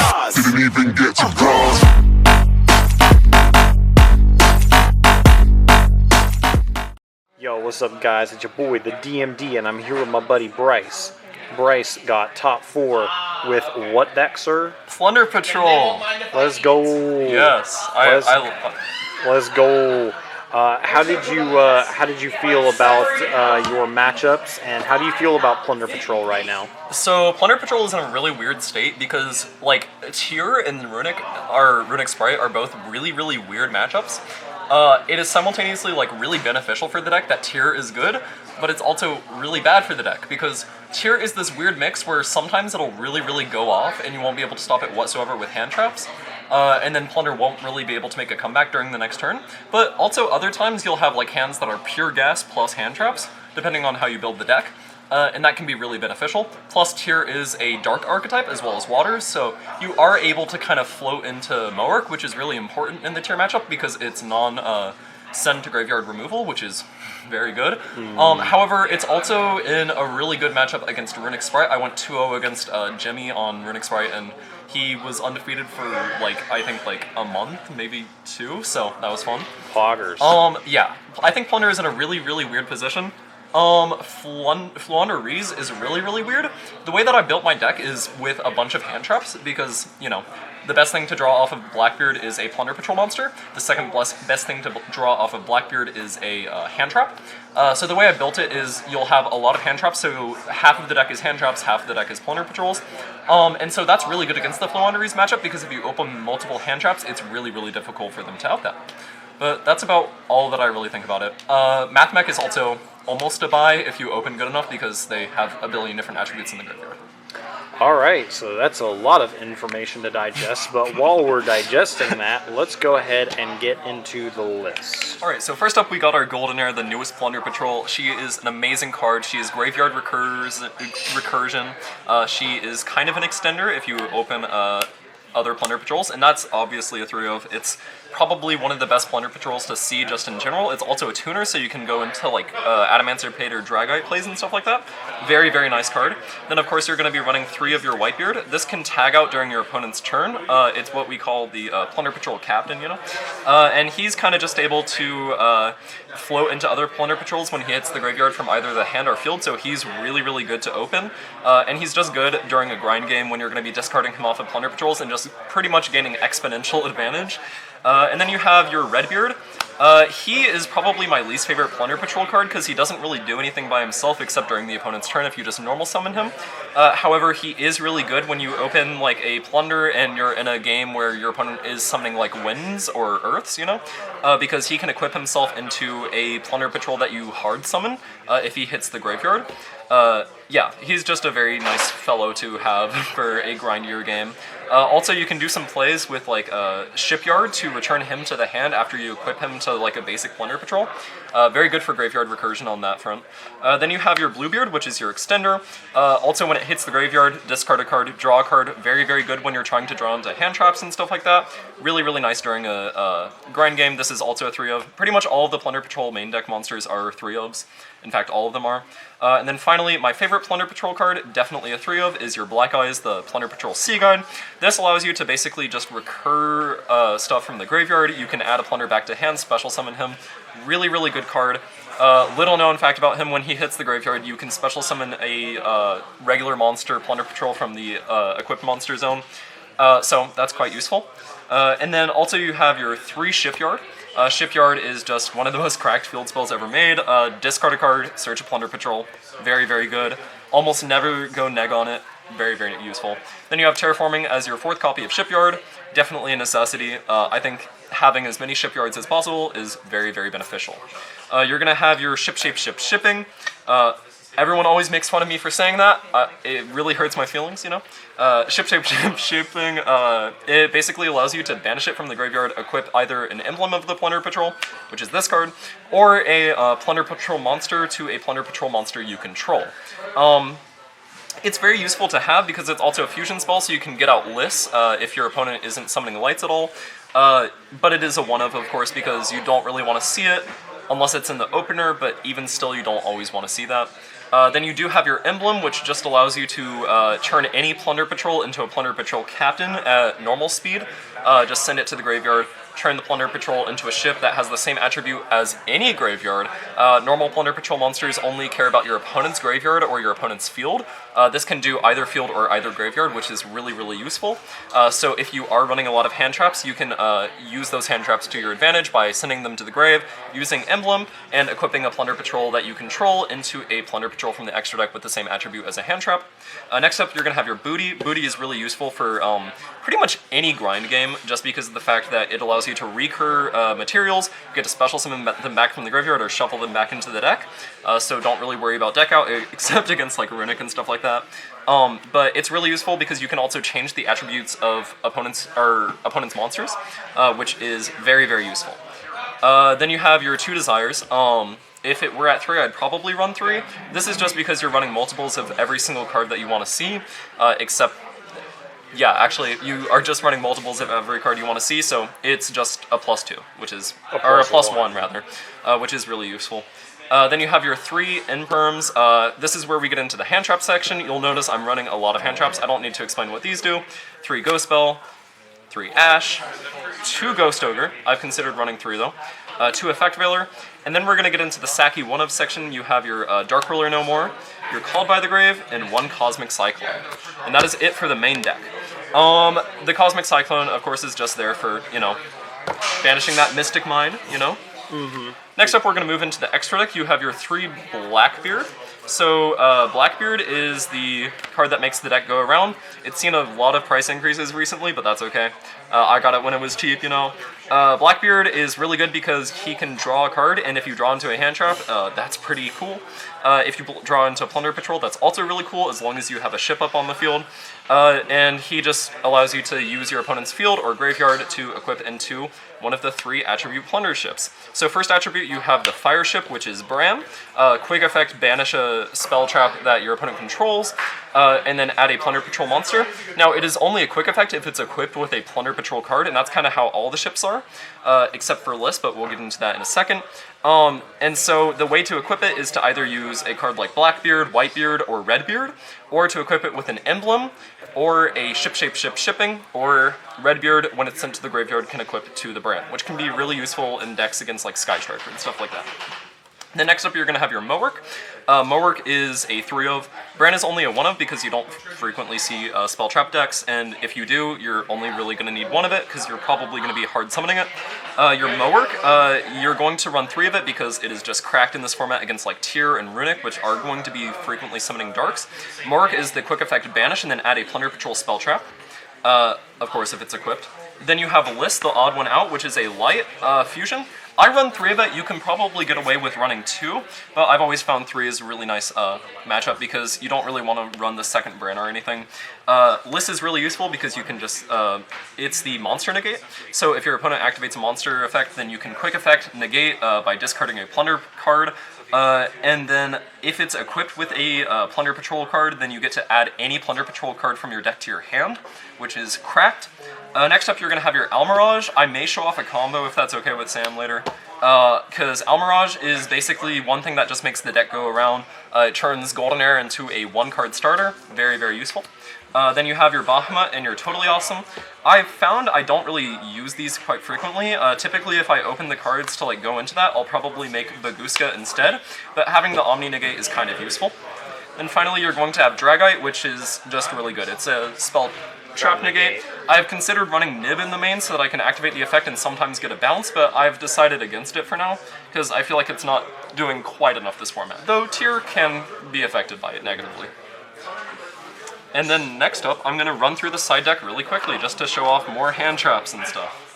stars. Didn't even get to bronze. Yo, what's up guys? It's your boy, the DMD, and I'm here with my buddy Bryce. Bryce got top 4 with what deck, sir? Plunder Patrol. Let's go. Yes, Let's go. How did you feel about your matchups, and how do you feel about Plunder Patrol right now? So Plunder Patrol is in a really weird state because like Tyr and Runic Sprite are both really weird matchups. It is simultaneously like really beneficial for the deck that Tyr is good, but it's also really bad for the deck because Tyr is this weird mix where sometimes it'll really go off and you won't be able to stop it whatsoever with hand traps. And then Plunder won't really be able to make a comeback during the next turn. But also other times you'll have like hands that are pure gas plus hand traps, depending on how you build the deck. And that can be really beneficial. Plus Tyr is a dark archetype as well as water, so you are able to kind of float into Moark, which is really important in the Tyr matchup because it's send to graveyard removal, which is very good. However, it's also in a really good matchup against Runic Sprite. I went 2-0 against Jimmy on Runic Sprite, and he was undefeated for I think a month, maybe 2, so that was fun. Poggers. Yeah, I think Plunder is in a really weird position. Flunder Rees is really weird. The way that I built my deck is with a bunch of hand traps because, you know, the best thing to draw off of Blackbeard is a Plunder Patrol monster. The second best thing to draw off of Blackbeard is a hand trap. So the way I built it is you'll have a lot of hand traps, so half of the deck is hand traps, half of the deck is Plunder Patrols. And so that's really good against the Flunder Rees matchup because if you open multiple hand traps, it's really difficult for them to out that. But that's about all that I really think about it. Mathmech is also almost a buy if you open good enough because they have a billion different attributes in the graveyard. Alright, so that's a lot of information to digest, but while we're digesting that, let's go ahead and get into the list. Alright, so first up we got our Goldenair, the newest Plunder Patrol. She is an amazing card. She is Graveyard Recursion. She is kind of an extender if you open other Plunder Patrols, and that's obviously a 3-of. It's probably one of the best Plunder Patrols to see just in general. It's also a tuner, so you can go into Adamancer Pate or Dragite plays and stuff like that. Very nice card. Then of course you're going to be running 3 of your Whitebeard. This can tag out during your opponent's turn. It's what we call the Plunder Patrol Captain, you know? And he's kind of just able to float into other Plunder Patrols when he hits the graveyard from either the hand or field, so he's really good to open. And he's just good during a grind game when you're going to be discarding him off of Plunder Patrols and just pretty much gaining exponential advantage. And then you have your Redbeard. He is probably my least favorite Plunder Patrol card because he doesn't really do anything by himself except during the opponent's turn if you just normal summon him. However, he is really good when you open a Plunder and you're in a game where your opponent is summoning winds or earths, you know? Because he can equip himself into a Plunder Patrol that you hard summon if he hits the graveyard. Yeah, he's just a very nice fellow to have for a grindier game. Also, you can do some plays with Shipyard to return him to the hand after you equip him to a basic Plunder Patrol. Very good for Graveyard Recursion on that front. Then you have your Bluebeard, which is your extender. Also, when it hits the graveyard, discard a card, draw a card. Very good when you're trying to draw into hand traps and stuff like that. Really nice during a grind game. This is also a 3-of. Pretty much all of the Plunder Patrol main deck monsters are 3-ofs. In fact, all of them are. And then finally, my favorite Plunder Patrol card, definitely a 3-of, is your Black Eyes, the Plunder Patrol Sea Guide. This allows you to basically just recur stuff from the graveyard. You can add a Plunder back to hand, special summon him. Really good card. Little known fact about him, when he hits the graveyard, you can special summon a regular monster Plunder Patrol from the equipped monster zone. So that's quite useful. And then also you have your 3 Shipyard. Shipyard is just one of the most cracked field spells ever made. Discard a card, search a Plunder Patrol. Very good. Almost never go neg on it. Very useful. Then you have Terraforming as your 4th copy of Shipyard. Definitely a necessity. I think having as many Shipyards as possible is very beneficial. You're going to have your Shipping. Everyone always makes fun of me for saying that. It really hurts my feelings, you know? Shipping, it basically allows you to banish it from the graveyard, equip either an emblem of the Plunder Patrol, which is this card, or a Plunder Patrol monster to a Plunder Patrol monster you control. It's very useful to have because it's also a fusion spell, so you can get out Liss if your opponent isn't summoning lights at all. But it is a 1-of course, because you don't really want to see it unless it's in the opener, but even still you don't always want to see that. Then you do have your emblem, which just allows you to turn any Plunder Patrol into a Plunder Patrol captain at normal speed. Just send it to the graveyard, turn the Plunder Patrol into a ship that has the same attribute as any graveyard. Normal Plunder Patrol monsters only care about your opponent's graveyard or your opponent's field. This can do either field or either graveyard, which is really, really useful. So if you are running a lot of hand traps, you can use those hand traps to your advantage by sending them to the grave, using Emblem, and equipping a Plunder Patrol that you control into a Plunder Patrol from the extra deck with the same attribute as a hand trap. Next up, you're going to have your Booty. Booty is really useful for pretty much any grind game, just because of the fact that it allows you to recur materials, you get to special summon them back from the graveyard or shuffle them back into the deck, so don't really worry about deck out, except against like Runic and stuff like that. But it's really useful because you can also change the attributes of opponents' monsters, which is very, very useful. Then you have your 2 desires. If it were at 3, I'd probably run 3. This is just because you're running multiples of every single card that you want to see, except, yeah, actually, you are just running multiples of every card you want to see, so it's just a +2, which is, or a +1 rather, which is really useful. Then you have your 3 Imperms. This is where we get into the hand trap section. You'll notice I'm running a lot of hand traps. I don't need to explain what these do. 3 Ghost Bell, 3 Ash, 2 Ghost Ogre. I've considered running 3 though. 2 Effect Veiler, and then we're going to get into the Saki 1-of section. You have your Dark Ruler No More, your Called by the Grave, and 1 Cosmic Cyclone. And that is it for the main deck. The Cosmic Cyclone, of course, is just there for, you know, banishing that Mystic Mine, you know? Next up, we're going to move into the extra deck. You have your 3 Blackbeard. So Blackbeard is the card that makes the deck go around. It's seen a lot of price increases recently, but that's okay. I got it when it was cheap, you know. Blackbeard is really good because he can draw a card, and if you draw into a hand trap, that's pretty cool. If you draw into a Plunder Patrol, that's also really cool, as long as you have a ship up on the field. And he just allows you to use your opponent's field or graveyard to equip into one of the 3 attribute Plunder ships. So first attribute, you have the Fire Ship, which is Bram. Quick effect, banish a spell trap that your opponent controls, and then add a Plunder Patrol monster. Now, it is only a quick effect if it's equipped with a Plunder Patrol card, and that's kind of how all the ships are, except for List, but we'll get into that in a second. And so the way to equip it is to either use a card like Blackbeard, Whitebeard, or Redbeard, or to equip it with an emblem, or a shipping, or Redbeard, when it's sent to the graveyard, can equip it to the Bran, which can be really useful in decks against like Sky Striker and stuff like that. Then next up, you're going to have your Mowork. Mowork is a 3-of. Bran is only a 1-of because you don't frequently see spell trap decks, and if you do, you're only really going to need 1 of it because you're probably going to be hard summoning it. Your Mowork, you're going to run 3 of it because it is just cracked in this format against like Tyr and Runic, which are going to be frequently summoning darks. Mowork is the quick effect banish and then add a Plunder Patrol spell trap, of course if it's equipped. Then you have List, the odd one out, which is a light fusion. I run 3 of it. You can probably get away with running 2, but I've always found 3 is a really nice matchup because you don't really want to run the second Bran or anything. List is really useful because you can just, it's the monster negate. So if your opponent activates a monster effect, then you can quick effect negate by discarding a Plunder card. And then if it's equipped with a Plunder Patrol card, then you get to add any Plunder Patrol card from your deck to your hand, which is cracked. Next up, you're going to have your Almirage. I may show off a combo if that's okay with Sam later, because Almirage is basically one thing that just makes the deck go around. It turns Goldenair into a 1-card starter. Very, very useful. Then you have your Bahamut and your Totally Awesome. I've found I don't really use these quite frequently. Typically, if I open the cards to like go into that, I'll probably make Baguska instead, but having the Omni Negate is kind of useful. And finally, you're going to have Dragite, which is just really good. It's a spell trap negate. I've considered running Nib in the main so that I can activate the effect and sometimes get a bounce, but I've decided against it for now, because I feel like it's not doing quite enough this format, though Tyr can be affected by it negatively. And then next up, I'm going to run through the side deck really quickly, just to show off more hand traps and stuff.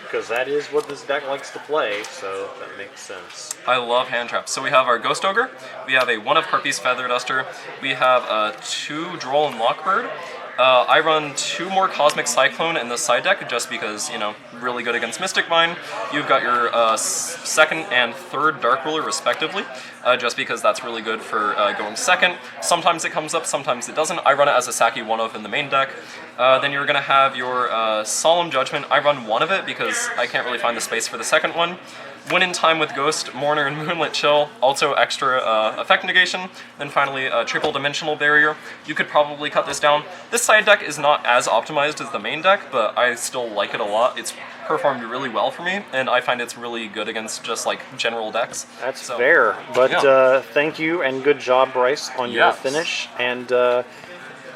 Because that is what this deck likes to play, so that makes sense. I love hand traps. So we have our Ghost Ogre, we have a 1-of Harpy's Feather Duster, we have 2 Droll and Lockbird. I run 2 more Cosmic Cyclone in the side deck just because, you know, really good against Mystic Mine. You've got your 2nd and 3rd Dark Ruler respectively, just because that's really good for going second. Sometimes it comes up, sometimes it doesn't. I run it as a Saki 1-of in the main deck. Then you're going to have your Solemn Judgment. I run 1 of it because I can't really find the space for the second one. Win in Time with Ghost, Mourner, and Moonlit Chill. Also extra effect negation. Then finally triple dimensional barrier. You could probably cut this down. This side deck is not as optimized as the main deck, but I still like it a lot. It's performed really well for me, and I find it's really good against just like general decks. That's fair, but yeah. Thank you and good job, Bryce, on your Yes. finish. And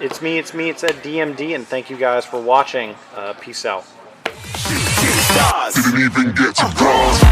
it's me, it's at DMD, and thank you guys for watching. Peace out. Didn't even get to cross.